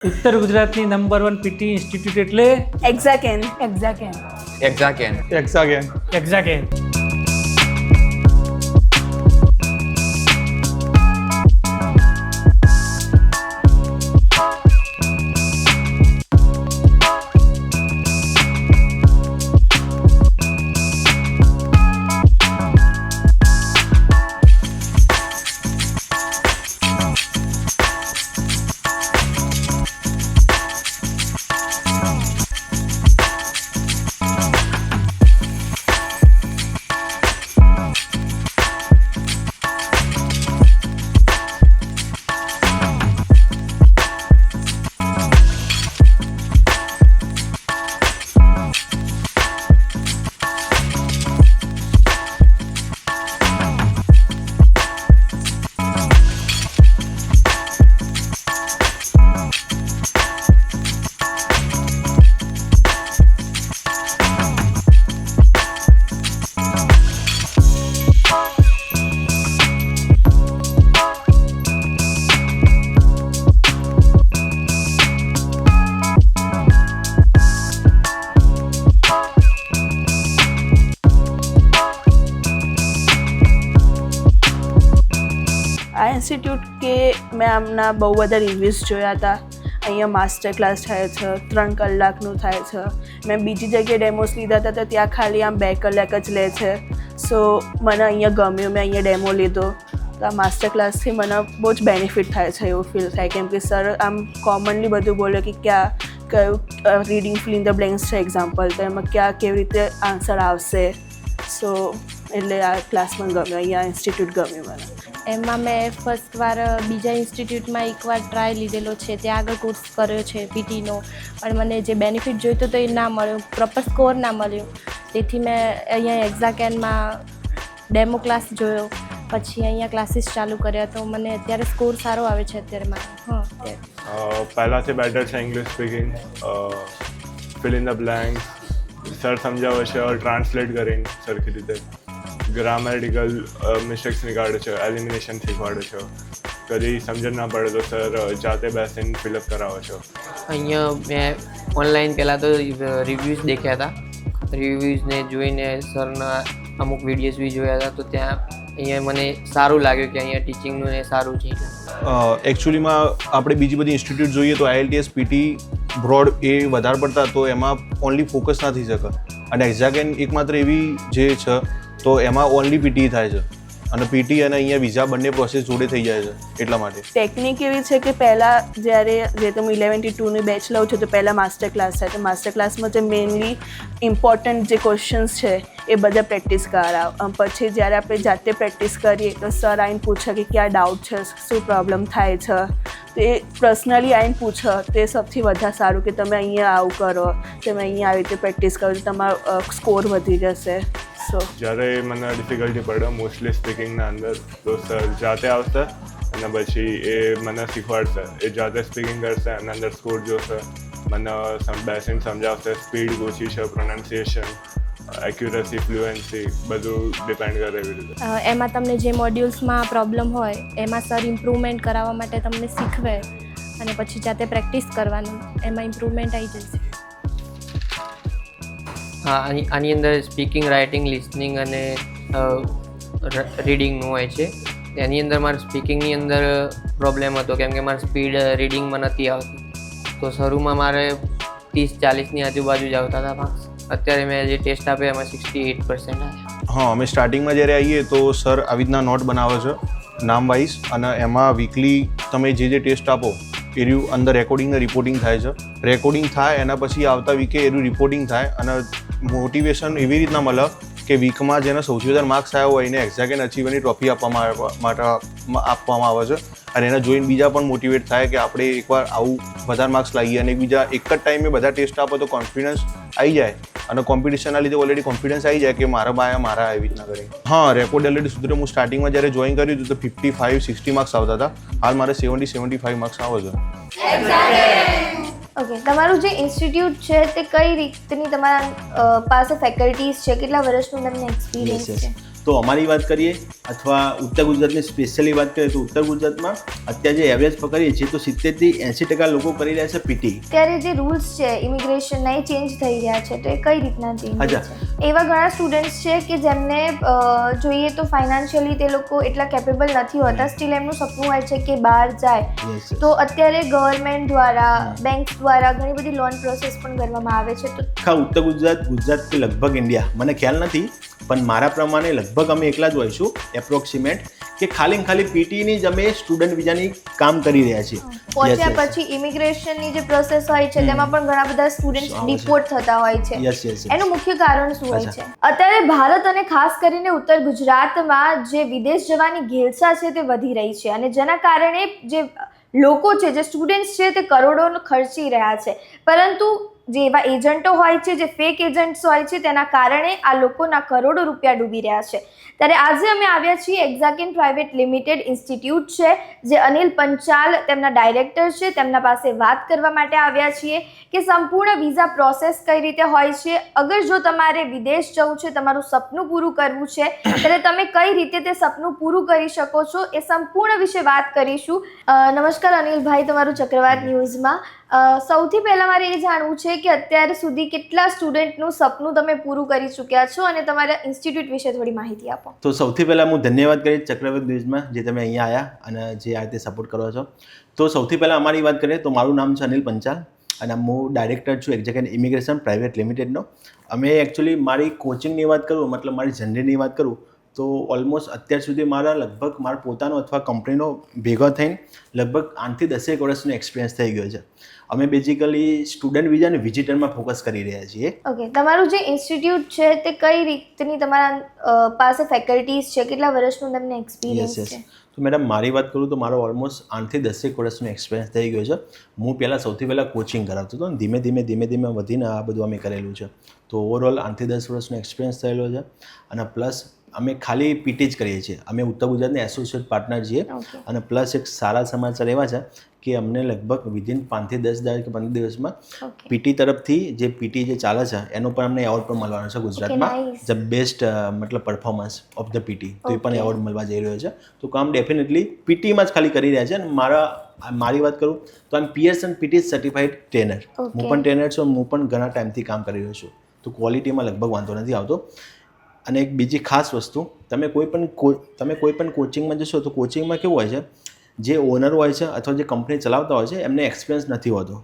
ઉત્તર ગુજરાતની number 1 PT institute એટલે એક્ઝાકેન. એક્ઝાકેન. આ ઇન્સ્ટિટ્યૂટ કે મેં આમના બહુ બધા રિવ્યૂઝ જોયા હતા. અહીંયા માસ્ટર ક્લાસ થાય છે, 3 કલાકનું થાય છે. મેં બીજી જગ્યાએ ડેમોસ લીધા હતા તો ત્યાં ખાલી આમ 2 કલાક જ લે છે. સો મને અહીંયા ગમ્યું, મેં અહીંયા ડેમો લીધો. તો આ માસ્ટર ક્લાસથી મને બહુ જ બેનિફિટ થાય છે એવું ફીલ થાય, કેમ કે સર આમ કોમનલી બધું બોલે કે કયું reading fill in the blanks છે એક્ઝામ્પલ, તો એમાં કેવી રીતે આન્સર આવશે. સો એટલે આ ક્લાસ મને ગમ્યો, અહીંયા ઇન્સ્ટિટ્યૂટ ગમ્યું મને. એમાં મેં ફર્સ્ટ વાર બીજા ઇન્સ્ટિટ્યૂટમાં એકવાર ટ્રાય લીધેલો છે, ત્યાં આગળ કોર્સ કર્યો છે પીટીનો, પણ મને જે બેનિફિટ જોઈતો તો એ ના મળ્યો, પ્રોપર સ્કોર ના મળ્યો. તેથી મેં અહીંયા એક્ઝાકેનમાં ડેમો ક્લાસ જોયો, પછી અહીંયા ક્લાસીસ ચાલુ કર્યા, તો મને અત્યારે સ્કોર સારો આવે છે અત્યારે મારો. પહેલાંથી બેટર છે English speaking, fill in the blanks sir સમજાવે છે ઓર ટ્રાન્સલેટ કરીને સરખી રીતે, ગ્રામેટિકલ મિસ્ટેક્સ નીકાળે છે, એલિમિનેશન શીખવાડે છે, કદી સમજણ ના પડે તો સર જાતે બેસીને ફિલઅપ કરાવે છે. અહીંયા મેં ઓનલાઈન પહેલાં તો રિવ્યૂઝ દેખ્યા હતા, રિવ્યૂઝને જોઈને સરના અમુક વિડીયોઝ બી જોયા હતા, તો ત્યાં અહીંયા મને સારું લાગ્યું કે અહીંયા ટીચિંગનું ને સારું છે. એકચ્યુઅલીમાં આપણે બીજી બધી ઇન્સ્ટિટ્યૂટ જોઈએ તો IELTS PT બ્રોડ એ વધારે પડતા, તો એમાં ઓનલી ફોકસ ના થઈ શકે, અને એક્ઝાકેન એકમાત્ર એવી જે છે તો એમાં ઓનલી PT થાય છે, અને PT અને અહીંયા વિઝા બંને પ્રોસેસ જોડે થઈ જાય છે. એટલા માટે ટેકનિક એવી છે કે પહેલાં જ્યારે જે તમે 11 થી 2ની બેચ લો છો તો પહેલાં માસ્ટર ક્લાસ થાય, તો માસ્ટર ક્લાસમાં જે મેઇનલી ઇમ્પોર્ટન્ટ જે ક્વેશ્ચન્સ છે એ બધા પ્રેક્ટિસ કરાવ. પછી જ્યારે આપણે જાતે પ્રેક્ટિસ કરીએ તો સર આવીને પૂછે કે ક્યાં ડાઉટ છે, શું પ્રોબ્લેમ થાય છે, તો એ પર્સનલી આવીને પૂછો, તો એ સૌથી વધારે સારું કે તમે અહીંયા આવું કરો, તમે અહીંયા આવી રીતે પ્રેક્ટિસ કરો તો તમારો સ્કોર વધી જશે. જ્યારે મને ડિફિકલ્ટી પડે મોસ્ટલી સ્પીકિંગના અંદર, તો સર જાતે આવશે અને પછી એ મને શીખવાડશે, એ જાતે સ્પીકિંગ કરશે અને અંદર સ્કોર જોશે, મને બેસીને સમજાવશે, સ્પીડ ઓછી છે, પ્રોનાઉન્સિએશન, એક્યુરસી, ફ્લુએન્સી બધું ડિપેન્ડ કરે એવી રીતે. એમાં તમને જે મોડ્યુલ્સમાં પ્રોબ્લેમ હોય એમાં સર ઇમ્પ્રૂવમેન્ટ કરાવવા માટે તમને શીખવે, અને પછી જાતે પ્રેક્ટિસ કરવાનું, એમાં ઇમ્પ્રૂવમેન્ટ આવી જશે. હા, આની અંદર સ્પીકિંગ, રાઇટિંગ, લિસનિંગ અને રીડિંગનું હોય છે. એની અંદર મારે સ્પીકિંગની અંદર પ્રોબ્લેમ હતો, કેમ કે મારે સ્પીડ રીડિંગમાં નથી આવતી, તો શરૂમાં મારે 30-40ની આજુબાજુ જ આવતા હતા માર્ક્સ. અત્યારે મેં જે ટેસ્ટ આપ્યો એમાં 68% આવ્યા. હા, અમે સ્ટાર્ટિંગમાં જ્યારે આવીએ તો સર આવી રીતના નોટ બનાવે છે નામ વાઇઝ, અને એમાં વીકલી તમે જે ટેસ્ટ આપો એનું અંદર રેકોર્ડિંગ ને રિપોર્ટિંગ થાય છે. રેકોર્ડિંગ થાય એના પછી આવતા વીકે એનું રિપોર્ટિંગ થાય, અને મોટિવેશન એવી રીતના મળે કે વીકમાં જેને સૌથી વધારે માર્ક્સ આવ્યા હોય એને એક્ઝાકેન અચીવરની ટ્રોફી આપવામાં આવે છે, અને એને જોઈને બીજા પણ મોટિવેટ થાય કે આપણે એકવાર આવું વધારે માર્ક્સ લાવીએ, અને બીજા એક જ ટાઈમે બધા ટેસ્ટ આપો તો કોન્ફિડન્સ આવી જાય, અને કોમ્પિટિશનના લીધે ઓલરેડી કોન્ફિડન્સ આવી જાય કે મારા એવી રીતના કરી. હા, રેકોર્ડ એલિટી સુધી હું સ્ટાર્ટિંગમાં જ્યારે જોઈન કર્યું હતું તો 55-60 માર્ક્સ આવતા હતા, હાલ મારે 70-75 માર્ક્સ આવે છે. ઓકે, તમારું જે ઇન્સ્ટિટ્યૂટ છે તે કઈ રીતની તમારા પાસે ફેકલ્ટીઝ છે, કેટલા વર્ષનું તમને એક્સપિરિયન્સ છે? તો અમારી વાત કરીએ અથવા ઉત્તર ગુજરાતની સ્પેશિયલી વાત કરીએ તો ઉત્તર ગુજરાતમાં અત્યારે જે એવરેજ પકડીએ છીએ તો 70થી 80% લોકો કરી રહ્યા છે પીટી. અત્યારે જે રૂલ્સ છે ઇમિગ્રેશનના એ ચેન્જ થઈ રહ્યા છે, તો એ કઈ રીતના ચેન્જ અચ્છા. છે? એવા ઘણા સ્ટુડન્ટ્સ છે કે જેમને જોઈએ તો ફાઇનાન્શિયલી તે લોકો એટલા કેપેબલ નથી હોતા, સ્ટીલ એમનું સપનું હોય છે કે બહાર જાય. Yes, yes. તો અત્યારે ગવર્મેન્ટ દ્વારા, બેંક દ્વારા ઘણી બધી લોન પ્રોસેસ પણ કરવામાં આવે છે. તો આખા ઉત્તર ગુજરાત કે લગભગ ઇન્ડિયા મને ખ્યાલ નથી, પણ મારા પ્રમાણે લગભગ અમે એકલા જ હોઈશું એપ્રોક્સિમેટ કે ખાલી ને ખાલી પીટીની જ અમે સ્ટુડન્ટ વિઝાની કામ કરી રહ્યા છીએ. પહોંચ્યા પછી ઇમિગ્રેશનની જે પ્રોસેસ હોય છે તેમાં પણ ઘણા બધા સ્ટુડન્ટ્સ ડિપોર્ટ થતા હોય છે. યસ યસ એનું મુખ્ય કારણ શું હોય અચ્છા. છે? અત્યારે ભારત અને ખાસ કરીને ઉત્તર ગુજરાતમાં જે વિદેશ જવાની ઘેલછા છે તે વધી રહી છે, અને જેના કારણે જે લોકો છે, જે સ્ટુડન્ટ્સ છે, તે કરોડો ખર્ચી રહ્યા છે. પરંતુ જે એવા એજન્ટો હોય છે, જે ફેક એજન્ટ્સ હોય છે, તેના કારણે આ લોકોના કરોડો રૂપિયા ડૂબી રહ્યા છે. ત્યારે આજે અમે આવ્યા છીએ એક્ઝાકેન પ્રાઇવેટ લિમિટેડ ઇન્સ્ટિટ્યૂટ છે, જે અનિલ પંચાલ તેમના ડાયરેક્ટર છે, તેમના પાસે વાત કરવા માટે આવ્યા છીએ કે સંપૂર્ણ વિઝા પ્રોસેસ કઈ રીતે હોય છે. અગર જો તમારે વિદેશ જવું છે, તમારું સપનું પૂરું કરવું છે, ત્યારે તમે કઈ રીતે તે સપનું પૂરું કરી શકો છો, એ સંપૂર્ણ વિશે વાત કરીશું. નમસ્કાર અનિલભાઈ, તમારું ચક્રવાત ન્યૂઝમાં. સૌથી પહેલાં મારે એ જાણવું છે કે અત્યાર સુધી કેટલા સ્ટુડન્ટનું સપનું તમે પૂરું કરી ચૂક્યા છો, અને તમારા ઇન્સ્ટિટ્યૂટ વિશે થોડી માહિતી આપો. તો સૌથી પહેલાં હું ધન્યવાદ કરીશ ચક્રવર્તી ન્યૂઝમાં જે તમે અહીંયા આવ્યા અને જે આ રીતે સપોર્ટ કરો છો. તો સૌથી પહેલાં અમારી વાત કરીએ તો મારું નામ છે અનિલ પંચાલ અને હું ડાયરેક્ટર છું એક્ઝાકેન ઇમિગ્રેશન પ્રાઇવેટ લિમિટેડનો. અમે એકચ્યુઅલી મારી કોચિંગની વાત કરું, મતલબ મારી જર્નીની વાત કરું તો ઓલમોસ્ટ અત્યાર સુધી મારા પોતાનો અથવા કંપનીનો ભેગો થઈને લગભગ 8 થી 10 વર્ષનો એક્સપિરિયન્સ થઈ ગયો છે. અમે બેઝિકલી સ્ટુડન્ટ વિઝા અને વિઝિટરમાં ફોકસ કરી રહ્યા છીએ. ઓકે, તમારું જે ઇન્સ્ટિટ્યૂટ છે તે કઈ રીતની તમારા પાસે ફેકલ્ટીઝ છે, કેટલા વર્ષનું તમને એક્સપિરિયન્સ છે? તો મેડમ મારી વાત કરું તો મારો ઓલમોસ્ટ 8 થી 10 વર્ષનો એક્સપિરિયન્સ થઈ ગયો છે. હું સૌથી પહેલાં કોચિંગ કરાવતો હતો, ધીમે ધીમે વધીને આ બધું અમે કરેલું છે. તો ઓવરઓલ 8 થી 10 વર્ષનો એક્સપિરિયન્સ થયેલો છે. અને પ્લસ અમે ખાલી પીટી જ કરીએ છીએ. અમે ઉત્તર ગુજરાતના એસોસિએટ પાર્ટનર છીએ. અને પ્લસ એક સારા સમાચાર એવા છે કે અમને લગભગ વિધિન 5 થી 10 દિવસ કે 15 દિવસમાં પીટી તરફથી જે પીટી જે ચાલે છે એનો પણ અમને એવોર્ડ પણ મળવાનો છે ગુજરાતમાં, ધ બેસ્ટ મતલબ પરફોર્મન્સ ઓફ ધ પીટી. તો એ પણ એવોર્ડ મળવા જઈ રહ્યો છે. તો કામ ડેફિનેટલી પીટીમાં જ ખાલી કરી રહ્યા છે. અને મારી વાત કરું તો આમ પીએસએન પીટી સર્ટિફાઈડ ટ્રેનર. હું પણ ટ્રેનર છું, હું પણ ઘણા ટાઈમથી કામ કરી રહ્યો છું. તો ક્વોલિટીમાં લગભગ વાંધો નથી આવતો. અને એક બીજી ખાસ વસ્તુ, તમે કોઈ પણ કોચિંગમાં જશો તો કોચિંગમાં કેવું હોય છે, જે ઓનર હોય છે અથવા જે કંપની ચલાવતા હોય છે એમને એક્સપિરિયન્સ નથી હોતો.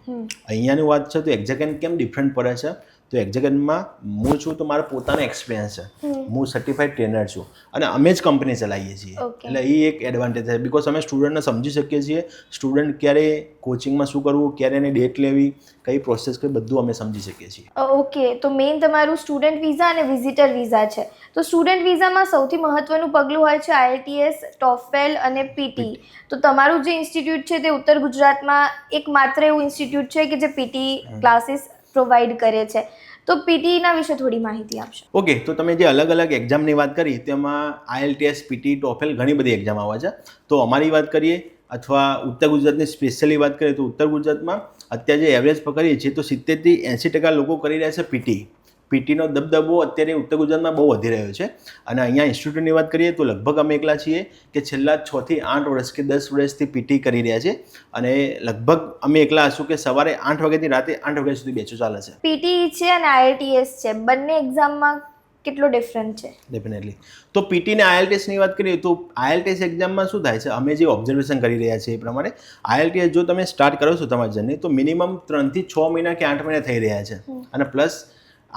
અહીંયાની વાત છે તો એક્ઝાકેન કેમ ડિફરન્ટ પડે છે, તો એક્ઝાકેનમાં હું છું તો મારા પોતાનો એક્સપિરિયન્સ છે. હું સર્ટિફાઈડ ટ્રેનર છું અને અમે જ કંપની ચલાવીએ છીએ. એટલે એ એક એડવાન્ટેજ છે, બિકોઝ અમે સ્ટુડન્ટને સમજી શકીએ છીએ. સ્ટુડન્ટ ક્યારે કોચિંગમાં શું કરવું, ક્યારે એની ડેટ લેવી, કઈ પ્રોસેસ કરવી, બધું અમે સમજી શકીએ છીએ. ઓકે, તો મેઇન તમારું સ્ટુડન્ટ વિઝા અને વિઝિટર વિઝા છે. તો સ્ટુડન્ટ વિઝામાં સૌથી મહત્વનું પગલું હોય છે IELTS, TOEFL અને PT. તો તમારું જે ઇન્સ્ટિટ્યૂટ છે તે ઉત્તર ગુજરાતમાં એકમાત્ર એવું ઇન્સ્ટિટ્યૂટ છે કે જે PT ક્લાસીસ પ્રોવાઈડ કરે છે. તો પીટીના વિશે થોડી માહિતી આપશો. ઓકે, તો તમે જે અલગ અલગ એક્ઝામની વાત કરી તેમાં IELTS, PT, TOEFL ઘણી બધી એક્ઝામ આવે છે. તો અમારી વાત કરીએ અથવા ઉત્તર ગુજરાતની સ્પેશિયલી વાત કરીએ તો ઉત્તર ગુજરાતમાં અત્યારે જે એવરેજ પકડીએ છીએ તો 70 થી 80% લોકો કરી રહ્યા છે પીટી. પીટીનો દબદબો અત્યારે ઉત્તર ગુજરાતમાં બહુ વધી રહ્યો છે. અને અહીંયા ઇન્સ્ટિટ્યૂટની વાત કરીએ તો લગભગ અમે એકલા છીએ કે છેલ્લા 6 થી 8 વર્ષ કે 10 વર્ષથી પીટી કરી રહ્યા છે. અને લગભગ અમે એકલા હશું કે સવારે 8 વાગ્યાથી રાતે 8 વાગ્યા સુધી બેચો ચાલે છે. પીટી છે અને IELTS છે, બંને એક્ઝામમાં કેટલો ડિફરન્ટ છે? ડેફિનેટલી. તો પીટી ને IELTSની વાત કરીએ તો IELTS એક્ઝામમાં શું થાય છે, અમે જે ઓબ્ઝર્વેશન કરી રહ્યા છીએ એ પ્રમાણે IELTS જો તમે સ્ટાર્ટ કરો છો તમારી જર્ની તો મિનિમમ 3 થી 6 મહિના કે 8 મહિના થઈ રહ્યા છે. અને પ્લસ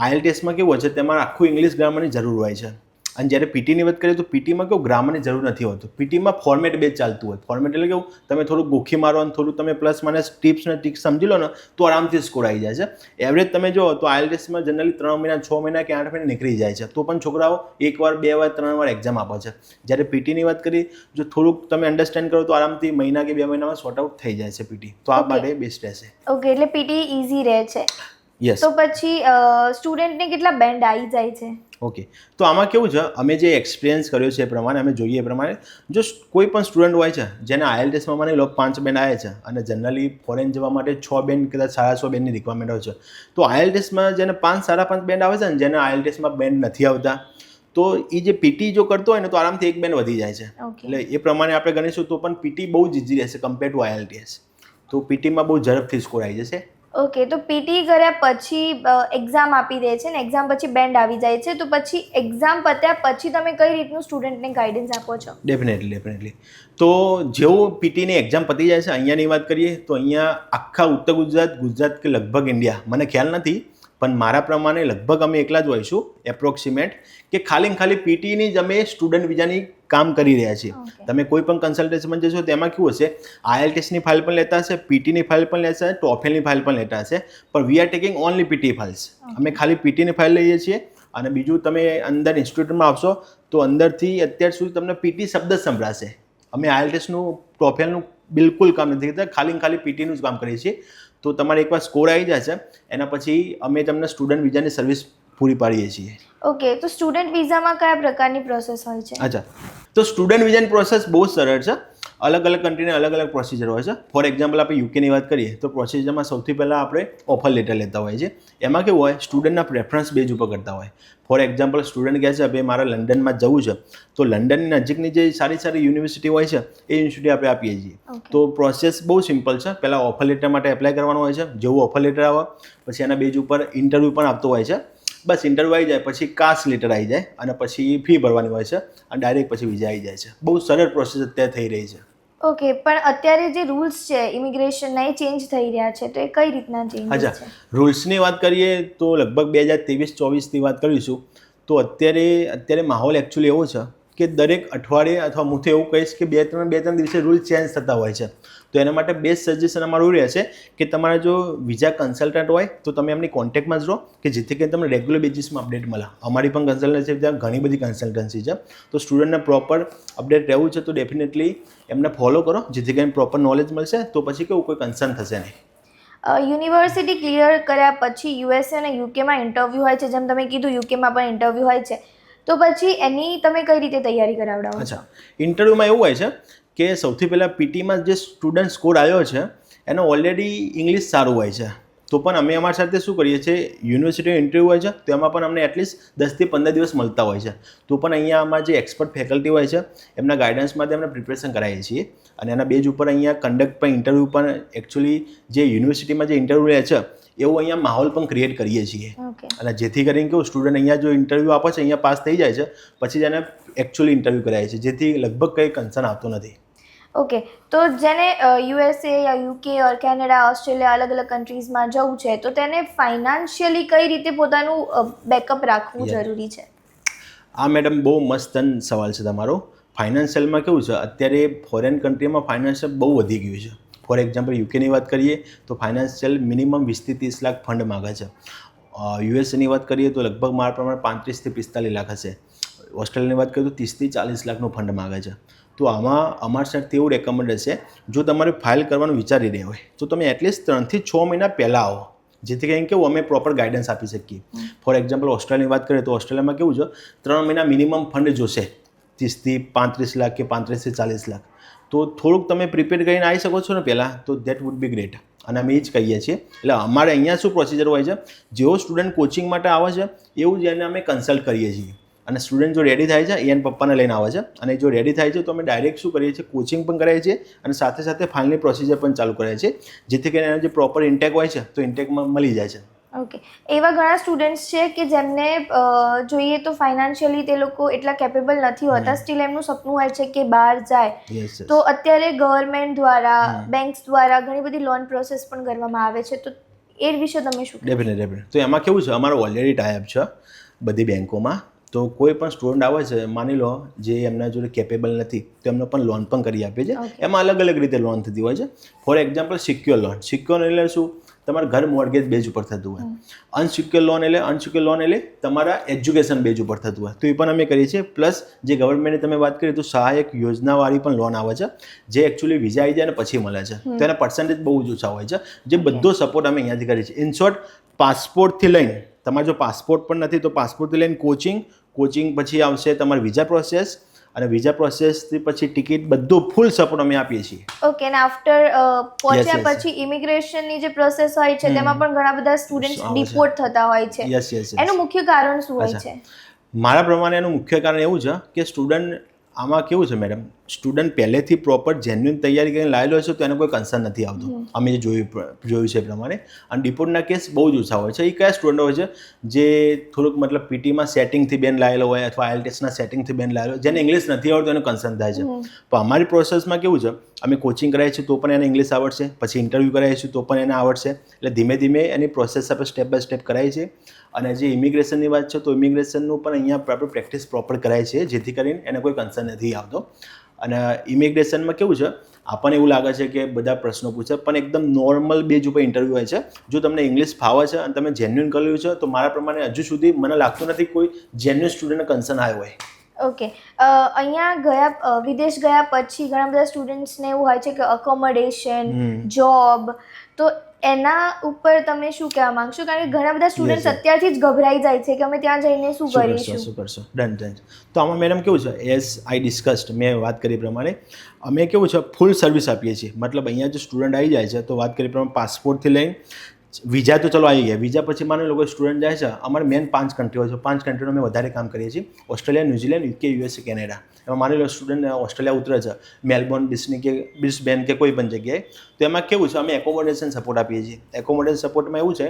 IELTSમાં કેવું હોય છે, તેમાં આખું ઇંગ્લિશ ગ્રામરની જરૂર હોય છે. અને જ્યારે પીટીની વાત કરીએ તો પીટીમાં કેવું ગ્રામરની જરૂર નથી હોતું. પીટીમાં ફોર્મેટ બેઝ ચાલતું હોય. ફોર્મેટ એટલે કેવું, તમે થોડું ગોખી મારો અને થોડું તમે પ્લસ માઇનસ ટિપ્સ ને ટ્રિક્સ સમજી લો ને તો આરામથી સ્કોર આવી જાય છે. એવરેજ તમે જો તો IELTSમાં જનરલી 3 મહિના, 6 મહિના કે 8 મહિના નીકળી જાય છે. તો પણ છોકરાઓ 1 વાર, 2 વાર, 3 વાર એક્ઝામ આપે છે. જ્યારે પીટીની વાત કરીએ જો થોડુંક તમે અન્ડરસ્ટેન્ડ કરો તો આરામથી મહિના કે 2 મહિનામાં સોર્ટ આઉટ થઈ જાય છે પીટી. તો આ માટે બેસ્ટ રહેશે. ઓકે, એટલે પીટી ઇઝી રહે છે. યસ. તો પછી સ્ટુડન્ટને કેટલા બેન્ડ આવી જાય છે? ઓકે, તો આમાં કેવું છે, અમે જે એક્સપિરિયન્સ કર્યો છે એ પ્રમાણે અમે જોઈએ એ પ્રમાણે જો કોઈ પણ સ્ટુડન્ટ હોય છે જેને IELTSમાં માની લો 5 બેન્ડ આવે છે અને જનરલી ફોરેન જવા માટે 6 બેન્ડ કદાચ 6.5 બેન્ડની રિક્વાયરમેન્ટ હોય છે. તો IELTSમાં જેને 5, 5.5 બેન્ડ આવે છે ને જેને IELTSમાં બેન્ડ નથી આવતા તો એ જે પીટી જો કરતો હોય ને તો આરામથી એક બેન વધી જાય છે. ઓકે. એટલે એ પ્રમાણે આપણે ગણીશું તો પણ પીટી બહુ જ ઇઝી રહેશે કમ્પેર ટુ IELTS. તો પીટીમાં બહુ ઝડપથી સ્કોર આવી જશે. ઓકે, તો પીટી કર્યા પછી એક્ઝામ આપી દે છે ને એક્ઝામ પછી બેન્ડ આવી જાય છે, તો પછી એક્ઝામ પત્યા પછી તમે કઈ રીતનું સ્ટુડન્ટને ગાઈડન્સ આપો છો? ડેફિનેટલી. તો જેવું પીટીની એક્ઝામ પતી જાય છે, અહીંયાની વાત કરીએ તો અહીંયા આખા ઉત્તર ગુજરાત કે લગભગ ઇન્ડિયા, મને ખ્યાલ નથી પણ મારા પ્રમાણે લગભગ અમે એકલા જ હોઈશું એપ્રોક્સિમેટ કે ખાલી પીટીની જ અમે સ્ટુડન્ટ વિઝાની કામ કરી રહ્યા છીએ. તમે કોઈ પણ કન્સલ્ટન્સીમાં જશો તેમાં કેવું હશે, IELTSની ફાઇલ પણ લેતા હશે, પીટીની ફાઇલ પણ લેતા હશે, ટોફેલની ફાઇલ પણ લેતા હશે, પણ we are taking only PT files. અમે ખાલી પીટીની ફાઇલ લઈએ છીએ. અને બીજું તમે અંદર ઇન્સ્ટિટ્યૂટમાં આવશો તો અંદરથી અત્યાર સુધી તમને પીટી શબ્દ જ સંભળાશે. અમે IELTSનું ટોફેલનું બિલકુલ કામ નથી કરતા, ખાલી પીટીનું જ કામ કરીએ છીએ. તો તમારે એકવાર સ્કોર આવી જાય છે એના પછી અમે તમને સ્ટુડન્ટ વિઝાની સર્વિસ પૂરી પાડીએ છીએ. ઓકે, તો સ્ટુડન્ટ વિઝામાં કયા પ્રકારની પ્રોસેસ હોય છે? અચ્છા, તો સ્ટુડન્ટ વિઝાની પ્રોસેસ બહુ સરળ છે. અલગ કન્ટ્રીને અલગ પ્રોસિજર હોય છે. ફોર એક્ઝામ્પલ આપણે યુકેની વાત કરીએ તો પ્રોસિજરમાં સૌથી પહેલાં આપણે ઓફર લેટર લેતા હોઈએ છીએ. એમાં કેવું હોય, સ્ટુડન્ટના પ્રેફરન્સ બેઝ ઉપર કરતા હોય. ફોર એક્ઝામ્પલ સ્ટુડન્ટ કહે છે ભાઈ મારે લંડનમાં જવું છે, તો લંડનની નજીકની જે સારી યુનિવર્સિટી હોય છે એ યુનિવર્સિટી આપણે આપીએ છીએ. તો પ્રોસેસ બહુ સિમ્પલ છે. પહેલાં ઓફર લેટર માટે એપ્લાય કરવાનું હોય છે. જેવું ઓફર લેટર આવે પછી એના બેઝ ઉપર ઇન્ટરવ્યૂ પણ આપતો હોય છે. બસ ઇન્ટરવ્યૂ આવી જાય પછી કાસ્ટ લેટર આવી જાય અને પછી ફી ભરવાની હોય છે અને ડાયરેક્ટ પછી વિઝા આવી જાય છે. બહુ સરળ પ્રોસેસ અત્યારે થઈ રહી છે. ઓકે, પણ અત્યારે જે રૂલ્સ છે ઇમિગ્રેશનના એ ચેન્જ થઈ રહ્યા છે, તો એ કઈ રીતના ચેન્જ અચ્છા, છે? રૂલ્સની વાત કરીએ તો લગભગ 2023-24ની વાત કરીશું તો અત્યારે માહોલ એકચ્યુઅલી એવો છે કે દરેક અઠવાડિયે અથવા હું તો એવું કહીશ કે બે ત્રણ દિવસે રૂલ ચેન્જ થતા હોય છે. તો એના માટે બેસ્ટ સજેશન અમારું રહેશે કે તમારા જો વિઝા કન્સલ્ટન્ટ હોય તો તમે એમની કોન્ટેક્ટમાં જ રહો કે જેથી કરીને તમને રેગ્યુલર બેઝિસમાં અપડેટ મળે. અમારી પણ કન્સલ્ટન્સી ત્યાં ઘણી બધી કન્સલ્ટન્સી છે. તો સ્ટુડન્ટને પ્રોપર અપડેટ રહેવું છે તો ડેફિનેટલી એમને ફોલો કરો જેથી કરીને પ્રોપર નોલેજ મળશે તો પછી કેવું કોઈ કન્સર્ન થશે નહીં. યુનિવર્સિટી ક્લિયર કર્યા પછી USA અને યુકેમાં ઇન્ટરવ્યૂ હોય છે, જેમ તમે કીધું યુકેમાં પણ ઇન્ટરવ્યૂ હોય છે, તો પછી એની તમે કઈ રીતે તૈયારી કરાવડાવો છો? અચ્છા, ઇન્ટરવ્યૂમાં એવું હોય છે કે સૌથી પહેલાં પીટીમાં જે સ્ટુડન્ટ સ્કોર આવ્યો છે એનો ઓલરેડી ઇંગ્લિશ સારું હોય છે. તો પણ અમે અમારી સાથે શું કરીએ છીએ, યુનિવર્સિટીનો ઇન્ટરવ્યૂ હોય છે તો એમાં પણ અમને એટલીસ્ટ 10 થી 15 દિવસ મળતા હોય છે. તો પણ અહીંયા અમારા જે એક્સપર્ટ ફેકલ્ટી હોય છે એમના ગાઈડન્સમાંથી અમે પ્રિપરેશન કરાવીએ છીએ અને એના બેઝ ઉપર અહીંયા કન્ડક્ટ પણ ઇન્ટરવ્યૂ પણ એકચ્યુઅલી જે યુનિવર્સિટીમાં જે ઇન્ટરવ્યૂ લે છે એવો અહીંયા માહોલ પણ ક્રિએટ કરીએ છીએ. અને જેથી કરીને કેવું સ્ટુડન્ટ અહીંયા જો ઇન્ટરવ્યૂ આપે છે અહીંયા પાસ થઈ જાય છે પછી જ એને એકચ્યુઅલી ઇન્ટરવ્યૂ કરાય છે જેથી લગભગ કંઈ કન્સર્ન આવતો નથી. ઓકે, તો જેને USA યા UK ઓર કેનેડા, ઓસ્ટ્રેલિયા અલગ કન્ટ્રીઝમાં જવું છે તો તેને ફાઇનાન્શિયલી કઈ રીતે પોતાનું બેકઅપ રાખવું જરૂરી છે? આ મેડમ બહુ મસ્ત સવાલ છે તમારો. ફાઇનાન્શિયલમાં કેવું છે, અત્યારે ફોરેન કન્ટ્રીમાં ફાઇનાન્શિયલ બહુ વધી ગયું છે. ફોર એક્ઝામ્પલ યુકેની વાત કરીએ તો ફાઇનાન્શિયલ મિનિમમ 20 થી 30 લાખ ફંડ માગે છે. USAની વાત કરીએ તો લગભગ મારા પ્રમાણે 35 થી 45 લાખ હશે. ઓસ્ટ્રેલિયાની વાત કરીએ તો 30 થી 40 લાખનો ફંડ માગે છે. તો આમાં અમારા સાઈડથી એવું રેકમેન્ડ હશે, જો તમારે ફાઇલ કરવાનું વિચારી રહ્યા હોય તો તમે એટલીસ્ટ 3 થી 6 મહિના પહેલાં આવો જેથી કરીને કેવું અમે પ્રોપર ગાઈડન્સ આપી શકીએ. ફોર એક્ઝામ્પલ ઓસ્ટ્રેલિયાની વાત કરીએ તો ઓસ્ટ્રેલિયામાં કેવું છે, 3 મહિના મિનિમમ ફંડ જોશે, 30 થી 35 લાખ કે 35 થી 40 લાખ. તો થોડુંક તમે પ્રિપેર કરીને આવી શકો છો ને પહેલાં તો દેટ વુડ બી ગ્રેટ. અને અમે એ જ કહીએ છીએ. એટલે અમારે અહીંયા શું પ્રોસિજર હોય છે, જેવો સ્ટુડન્ટ કોચિંગ માટે આવે છે એવું જ એને અમે કન્સલ્ટ કરીએ છીએ. અને સ્ટુડન્ટ જો રેડી થાય છે એ એના પપ્પાને લઈને આવે છે અને જો રેડી થાય છે તો અમે ડાયરેક્ટ શું કરીએ છીએ, કોચિંગ પણ કરાવીએ છીએ અને સાથે ફાઇનલી પ્રોસિજર પણ ચાલુ કરીએ છીએ જેથી કરીને એનો જે પ્રોપર ઇન્ટેક હોય છે તો ઇન્ટેકમાં મળી જાય છે. ઓકે, એવા ઘણા સ્ટુડન્ટ્સ છે કે જેમને જોઈએ તો ફાઇનાન્શિયલી તે લોકો એટલા કેપેબલ નથી હોતા, સ્ટીલ એમનું સપનું હોય છે કે બહાર જાય. તો અત્યારે ગવર્મેન્ટ દ્વારા, બેંક્સ દ્વારા ઘણી બધી લોન પ્રોસેસ પણ કરવામાં આવે છે, તો એ વિશે તમે શું? ડેફિનેટ. તો એમાં કેવું છે, અમારો ઓલરેડી ટાઈપ છે બધી બેંકોમાં. તો કોઈ પણ સ્ટુડન્ટ આવે છે, માની લો જે એમના જોડે કેપેબલ નથી તો એમને પણ લોન પણ કરી આપીએ છીએ. એમાં અલગ રીતે લોન થતી હોય છે. For example secure loan. Secure એટલે શું, તમારા ઘર મોર્ગેજ બેઝ ઉપર થતું હોય. અનસિક્યોર લોન એટલે તમારા એજ્યુકેશન બેઝ ઉપર થતું હોય, તો એ પણ અમે કરીએ છીએ. પ્લસ જે ગવર્મેન્ટની તમે વાત કરીએ તો સહાયક યોજનાવાળી પણ લોન આવે છે જે એકચ્યુઅલી વિઝા આવી જાય ને પછી મળે છે. તો એના પર્સન્ટેજ બહુ જ ઓછા હોય છે, જે બધો સપોર્ટ અમે અહીંયાથી કરીએ છીએ. ઇન શોર્ટ, પાસપોર્ટથી લઈને, તમારે જો પાસપોર્ટ પણ નથી તો પાસપોર્ટથી લઈને કોચિંગ પછી આવશે તમારી વિઝા પ્રોસેસ અને વિઝા પ્રોસેસથી પછી ટિકિટ, બધું ફૂલ સપોર્ટ અમે આપીએ છીએ. ઓકે, અને આફ્ટર પહોંચ્યા પછી ઇમિગ્રેશનની જે પ્રોસેસ હોય છે તેમાં પણ ઘણા બધા સ્ટુડન્ટ્સ ડિપોર્ટ થતા હોય છે. એનું મુખ્ય કારણ શું હોય છે? મારા પ્રમાણે એનું મુખ્ય કારણ એવું છે કે સ્ટુડન્ટ આમાં કેવું છે મેડમ, સ્ટુડન્ટ પહેલેથી પ્રોપર જેન્યુઇન તૈયારી કરીને લાવેલો હશે તો એને કોઈ કન્સર્ન નથી આવતું. અમે જે જોયું છે એ પ્રમાણે. અને ડિપોર્ટના કેસ બહુ જ ઓછા હોય છે. એ કયા સ્ટુડન્ટ હોય છે જે થોડુંક મતલબ પીટીમાં સેટિંગથી બેન લાવેલો હોય અથવા આઈએલટીએસના સેટિંગથી બેન લાવેલો, જેને ઇંગ્લિશ નથી આવડતું એનું કન્સર્ન થાય છે. પણ અમારી પ્રોસેસમાં કેવું છે, અમે કોચિંગ કરાવીએ છીએ તો પણ એને ઇંગ્લિશ આવડશે, પછી ઇન્ટરવ્યૂ કરાવીએ છીએ તો પણ એને આવડશે. એટલે ધીમે ધીમે એની પ્રોસેસ આપણે સ્ટેપ બાય સ્ટેપ કરાવીએ છીએ. અને જે ઇમિગ્રેશનની વાત છે તો ઇમિગ્રેશનનું પણ અહીંયા આપણે પ્રેક્ટિસ પ્રોપર કરાય છે, જેથી કરીને એને કોઈ કન્સર્ન નથી આવતો. અને ઇમિગ્રેશનમાં કેવું છે, આપણને એવું લાગે છે કે બધા પ્રશ્નો પૂછે, પણ એકદમ નોર્મલ બેઝ ઉપર ઇન્ટરવ્યૂ હોય છે. જો તમને ઇંગ્લિશ ફાવે છે અને તમે જેન્યુઇન કરેલું છે તો મારા પ્રમાણે હજુ સુધી મને લાગતું નથી કોઈ જેન્યુઇન સ્ટુડન્ટને કન્સર્ન આવ્યો હોય. ઓકે, અહીંયા ગયા વિદેશ ગયા પછી ઘણા બધા સ્ટુડન્ટ્સને એવું હોય છે કે અકોમોડેશન, જોબ, તો એના ઉપર તમે શું કહેવા માંગશો? કારણ કે ઘણા બધા સ્ટુડન્ટ્સ અત્યારથી જ ગભરાઈ જાય છે કે અમે ત્યાં જઈને શું કરીશું. શું કરશો? ડન. તો આમાં મેડમ કેવું છે, એઝ આઈ ડિસ્કસ્ડ, મેં વાત કરી પ્રમાણે અમે કેવું છે ફૂલ સર્વિસ આપીએ છીએ. મતલબ અહીંયા જો સ્ટુડન્ટ આવી જાય છે તો વાત કરી પ્રમાણે પાસપોર્ટથી લઈને વિઝા તો ચલો આવી ગયા, વિઝા પછી માનો લોકો સ્ટુડન્ટ જાય છે, અમારે મેન 5 કન્ટ્રીઓ છે, 5 કન્ટ્રીનો અમે વધારે કામ કરીએ છીએ: Australia, New Zealand, UK, USA, Canada. એમાં માની લો સ્ટુડન્ટ ઓસ્ટ્રેલિયા ઉતરે છે, મેલબોર્ન, ડિસ્ની કે બ્રિસ્બેન કે કોઈ પણ જગ્યાએ, તો એમાં કેવું છે અમે એકોમોડેશન સપોર્ટ આપીએ છીએ. એકોમોડેશન સપોર્ટમાં એવું છે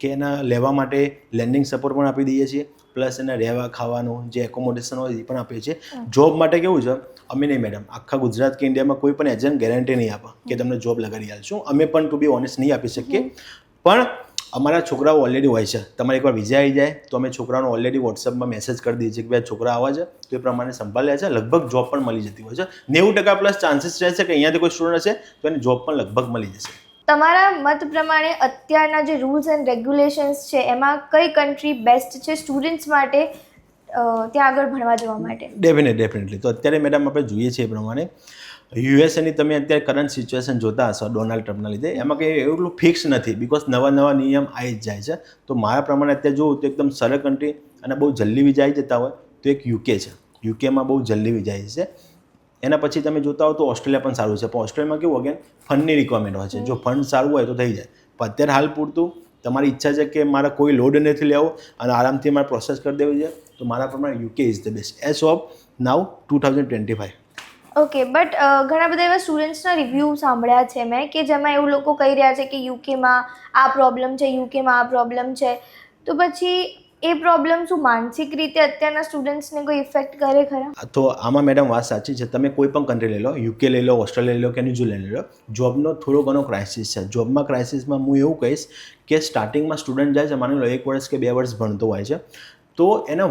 કે એના લેવા માટે લેન્ડિંગ સપોર્ટ પણ આપી દઈએ છીએ, પ્લસ એને રહેવા ખાવાનું જે એકોમોડેશન હોય એ પણ આપીએ છીએ. જોબ માટે કેવું છે, અમે નહીં મેડમ આખા ગુજરાત કે ઇન્ડિયામાં કોઈ પણ એજન્ટ ગેરંટી નહીં આપે કે તમને જોબ લગાડી આપશું. અમે પણ ટુ બી ઓનેસ્ટ નહીં આપી શકીએ. પણ અમારા છોકરાઓ ઓલરેડી હોય છે. તમારે એકવાર વિઝા આવી જાય તો અમે છોકરાઓને ઓલરેડી વોટ્સઅપમાં મેસેજ કરી દઈએ છીએ કે ભાઈ છોકરા આવા છે, તો એ પ્રમાણે સંભાળ લે છે. લગભગ જોબ પણ મળી જતી હોય છે. 90% પ્લસ ચાન્સીસ રહે છે કે અહીંયાથી કોઈ સ્ટુડન્ટ હશે તો એને જોબ પણ લગભગ મળી જશે. તમારા મત પ્રમાણે અત્યારના જે રૂલ્સ એન્ડ રેગ્યુલેશન્સ છે એમાં કઈ કન્ટ્રી બેસ્ટ છે સ્ટુડન્ટ્સ માટે ત્યાં આગળ ભણવા જવા માટે? ડેફિનેટલી. તો અત્યારે મેડમ આપણે જોઈએ છીએ એ પ્રમાણે યુએસએની તમે અત્યારે કરંટ સિચ્યુએશન જોતા હશો ડોનાલ્ડ ટ્રમ્પના લીધે, એમાં કંઈ એટલું ફિક્સ નથી, બિકોઝ નવા નિયમ આવી જ જાય છે. તો મારા પ્રમાણે અત્યારે જોઉં તો એકદમ સરળ કન્ટ્રી અને બહુ જલ્દી વિઝા આવી જતા હોય તો એક યુકે છે. યુકેમાં બહુ જલ્દી વિઝા આવી છે. એના પછી તમે જોતા હો તો ઓસ્ટ્રેલિયા પણ સારું છે. પણ ઓસ્ટ્રેલિયામાં કેવું અગેન ફંડની રિક્વાયરમેન્ટ હોય છે. જો ફંડ સારું હોય તો થઈ જાય. પણ અત્યારે હાલ પૂરતું તમારી ઈચ્છા છે કે મારે કોઈ લોડ નથી લેવો અને આરામથી મારે પ્રોસેસ કરી દેવી છે, તો મારા પ્રમાણે UK is the best as of now 2025. Okay, but ઘણા બધા એવા સ્ટુડન્ટ્સના રિવ્યૂ સાંભળ્યા છે મેં કે જેમાં એવું લોકો કહી રહ્યા છે કે યુકેમાં આ પ્રોબ્લેમ છે, યુકેમાં આ પ્રોબ્લેમ છે. તો પછી એ પ્રોબ્લેમ શું માનસિક રીતે અત્યારના સ્ટુડન્ટ્સને કોઈ ઇફેક્ટ કરે ખરા? તો આમાં મેડમ વાત સાચી છે. તમે કોઈ પણ કન્ટ્રી લઈ લો, યુકે લઈ લો, ઓસ્ટ્રેલિયા લઈ લો કે ન્યુઝીલેન્ડ લઈ લો, જોબનો થોડો ઘણો ક્રાઇસિસ છે. જોબમાં ક્રાઇસિસમાં હું એવું કહીશ કે સ્ટાર્ટિંગમાં સ્ટુડન્ટ જાય છે, માની લો 1 વર્ષ કે 2 વર્ષ ભણતો હોય છે, તો એના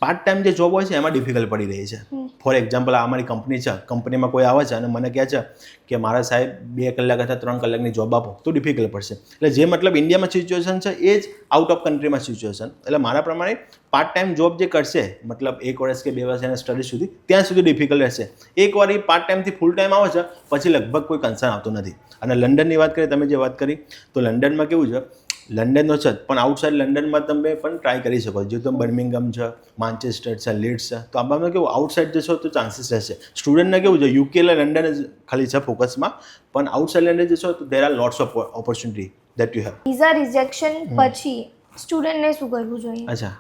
પાર્ટ ટાઈમ જે જોબ હોય છે એમાં ડિફિકલ્ટ પડી રહી છે. ફોર એક્ઝામ્પલ, આ અમારી કંપની છે, કંપનીમાં કોઈ આવે છે અને મને કહે છે કે મારા સાહેબ 2 કલાક અથવા 3 કલાકની જોબ આપો, તો ડિફિકલ્ટ પડશે. એટલે જે મતલબ ઇન્ડિયામાં સિચ્યુએશન છે એ જ આઉટ ઓફ કન્ટ્રીમાં સિચ્યુએશન. એટલે મારા પ્રમાણે પાર્ટ ટાઈમ જોબ જે કરશે, મતલબ 1 વર્ષ કે 2 વર્ષ એના સ્ટડી સુધી, ત્યાં સુધી ડિફિકલ્ટ રહેશે. એકવાર એ પાર્ટ ટાઈમથી ફૂલ ટાઈમ આવે છે પછી લગભગ કોઈ કન્સર્ન આવતું નથી. અને લંડનની વાત કરીએ, તમે જે વાત કરી, તો લંડનમાં કેવું છે, લંડનનો છે પણ આઉટસાઇડ લંડનમાં તમે પણ ટ્રાય કરી શકો. જો તમે બર્મિંગહામ છે, માન્ચેસ્ટર છે, લીડ્સ છે, તો આમાં કેવું આઉટસાઇડ જશો તો ચાન્સીસ રહેશે. સ્ટુડન્ટને કેવું છે યુકે એટલે લંડન જ ખાલી છે ફોકસમાં, પણ આઉટસાઇડ લંડન જશો તો there are lots of opportunity that you have. Visa rejection પછી સ્ટુડન્ટને શું કરવું જોઈએ? અચ્છા,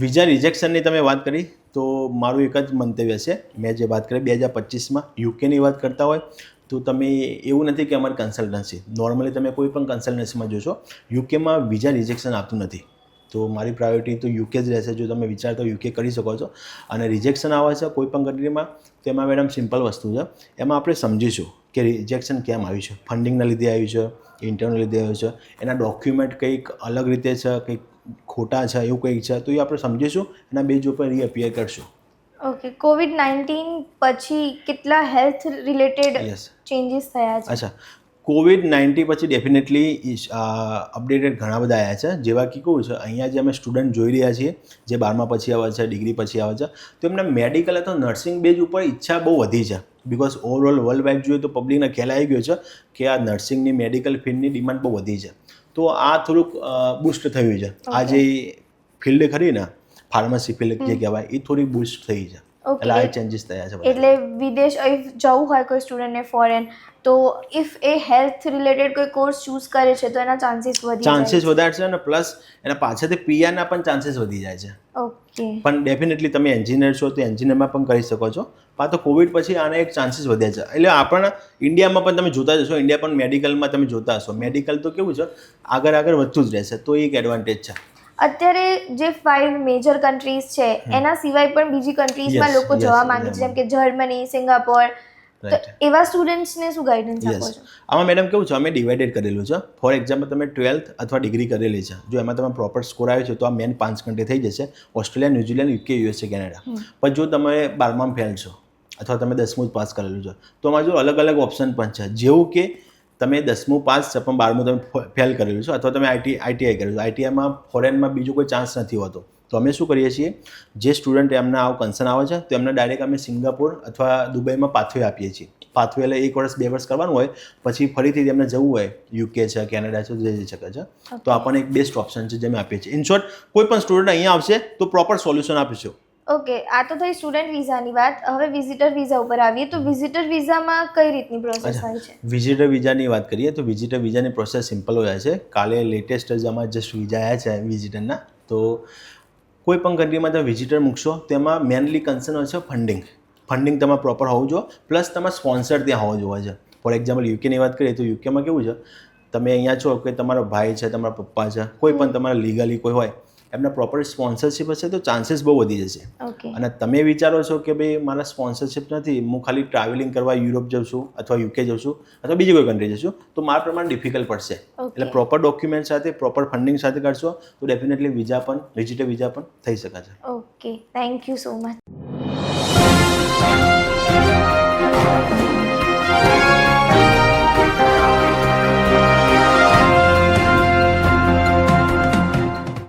વિઝા રિજેક્શનની તમે વાત કરી તો મારું એક જ મંતવ્ય છે. મેં જે વાત કરી 2025માં યુકેની વાત કરતા હોય તો તમે એવું નથી કે અમારી કન્સલ્ટન્સી, નોર્મલી તમે કોઈ પણ કન્સલ્ટન્સીમાં જોશો યુકેમાં વિઝા રિજેક્શન આપતું નથી. તો મારી પ્રાયોરિટી તો યુકે જ રહેશે. જો તમે વિચારતો યુકે કરી શકો છો. અને રિજેક્શન આવે છે કોઈ પણ કન્ટ્રીમાં, તેમાં મેડમ સિમ્પલ વસ્તુ છે, એમાં આપણે સમજીશું કે રિજેક્શન કેમ આવ્યું છે. ફંડિંગના લીધે આવ્યું છે, ઇન્ટરનલ લીધે આવ્યું છે, એના ડોક્યુમેન્ટ કંઈક અલગ રીતે છે, કંઈક ખોટા છે, એવું કંઈક છે, તો એ આપણે સમજીશું, એના બેઝ ઉપર રીઅપિયર કરશું. ઓકે, કોવિડ-19 પછી કેટલા હેલ્થ રિલેટેડ ચેન્જીસ થયા છે? અચ્છા, કોવિડ-19 પછી ડેફિનેટલી અપડેટેડ ઘણા બધા આવ્યા છે. જેવા કે કેવું છે, અહીંયા જે અમે સ્ટુડન્ટ જોઈ રહ્યા છીએ જે 12મા પછી આવે છે, ડિગ્રી પછી આવે છે, તો એમને મેડિકલ અથવા નર્સિંગ બેઝ ઉપર ઈચ્છા બહુ વધી છે. બિકોઝ ઓવરઓલ વર્લ્ડ વાઇડ જોઈએ તો પબ્લિકને ખ્યાલ આવી ગયો છે કે આ નર્સિંગની મેડિકલ ફિલ્ડની ડિમાન્ડ બહુ વધી છે. તો આ થોડુંક બૂસ્ટ થયું છે. આ જે ફિલ્ડ ખરી ને ફાર્મસી ફિલ્ડ જે કહેવાય, એ થોડી બૂસ્ટ થઈ છે. એટલે આ ચેન્જીસ થયા છે. એટલે વિદેશ જવું હોય કોઈ સ્ટુડન્ટને ફોરેન, તો ઇફ એ હેલ્થ રિલેટેડ કોઈ કોર્સ ચૂઝ કરે છે તો એના ચાન્સીસ વધારે છે. અને પ્લસ એના પાછળથી પીઆરના પણ ચાન્સીસ વધી જાય છે. ઓકે. ઓકે પણ ડેફિનેટલી તમે એન્જિનિયર છો તો એન્જિનિયરમાં પણ કરી શકો છો. પણ તો કોવિડ પછી આના એક ચાન્સીસ વધ્યા છે. એટલે આપણા ઇન્ડિયામાં પણ તમે જોતા જશો, ઇન્ડિયા પણ મેડિકલમાં તમે જોતા હશો, મેડિકલ તો કેવું છે આગળ વધતું જ રહેશે, તો એક એડવાન્ટેજ છે. અત્યારે જે 5 મેજર કન્ટ્રીઝ છે એના સિવાય પણ બીજી કન્ટ્રીઝમાં Yes, લોકો yes, જવા માંગે છે, જેમ કે જર્મની, સિંગાપોર. તો Right. એવા સ્ટુડન્ટ્સને શું ગાઈડન્સ આપો યસ, છો? આમાં મેડમ કેવું છે, અમે ડિવાઇડેડ કરેલું છે. ફોર એક્ઝામ્પલ તમે 12th અથવા ડિગ્રી કરેલી છે, જો એમાં તમે પ્રોપર સ્કોર આવ્યો છે તો આ મેન 5 કન્ટ્રી થઈ જશે: Australia, New Zealand, UK, USA, Canada. પણ જો તમે 12માં ફેલ છો અથવા તમે 10મું જ પાસ કરેલું છે તો અમારા જો અલગ અલગ ઓપ્શન પણ છે. જેવું કે તમે 10મું પાસ છે પણ 12મું તમે ફેલ કરેલું છે, અથવા તમે આઈટીઆઈ કરેલું છે, આઈટીઆઈમાં ફોરેનમાં બીજો કોઈ ચાન્સ નથી હોતો, તો અમે શું કરીએ છીએ, જે સ્ટુડન્ટ એમને આવો કન્સર્ન આવે છે તો એમને ડાયરેક્ટ અમે સિંગાપોર અથવા દુબઈમાં પાથવે આપીએ છીએ. પાથવે એટલે 1 વર્ષ 2 વર્ષ કરવાનું હોય, પછી ફરીથી એમને જવું હોય યુકે છે, કેનેડા છે, જઈ શકે છે. તો આ પણ એક બેસ્ટ ઓપ્શન છે જે અમે આપીએ છીએ. ઇન શોર્ટ, કોઈ પણ સ્ટુડન્ટ અહીંયા આવશે તો પ્રોપર સોલ્યુશન આપીશું. ઓકે, આ તો થઈ સ્ટુડન્ટ વિઝાની વાત. હવે વિઝિટર વિઝા ઉપર આવીએ તો વિઝિટર વિઝામાં કઈ રીતની પ્રોસેસ હોય છે? વિઝિટર વિઝાની વાત કરીએ તો વિઝિટર વિઝાની પ્રોસેસ સિમ્પલ હોય છે. કાલે લેટેસ્ટ જ આમાં જસ્ટ વિઝા આવ્યા છે વિઝિટરના. તો કોઈ પણ કન્ટ્રીમાં તમે વિઝિટર મૂકશો તેમાં મેનલી કન્સર્ન હોય છે ફંડિંગ. ફંડિંગ તમારે પ્રોપર હોવું જોઈએ, પ્લસ તમારે સ્પોન્સર ત્યાં હોવો જોઈએ છે. ફોર એક્ઝામ્પલ યુકેની વાત કરીએ તો યુકેમાં કેવું છે, તમે અહીંયા છો કે તમારો ભાઈ છે, તમારા પપ્પા છે, કોઈ પણ તમારા લીગલી કોઈ હોય, એમના પ્રોપર સ્પોન્સરશિપ હશે તો ચાન્સીસ બહુ વધી જશે. ઓકે, અને તમે વિચારો છો કે ભાઈ મારા સ્પોન્સરશિપ નથી, હું ખાલી ટ્રાવેલિંગ કરવા યુરોપ જાઉં છું અથવા યુકે જાઉં છું અથવા બીજી કોઈ કન્ટ્રી જશું, તો મારા પ્રમાણે ડિફિકલ્ટ પડશે. એટલે પ્રોપર ડોક્યુમેન્ટ સાથે પ્રોપર ફંડિંગ સાથે કરશો તો ડેફિનેટલી વિઝિટર વિઝા પણ થઈ શકે છે. Okay, thank you so much.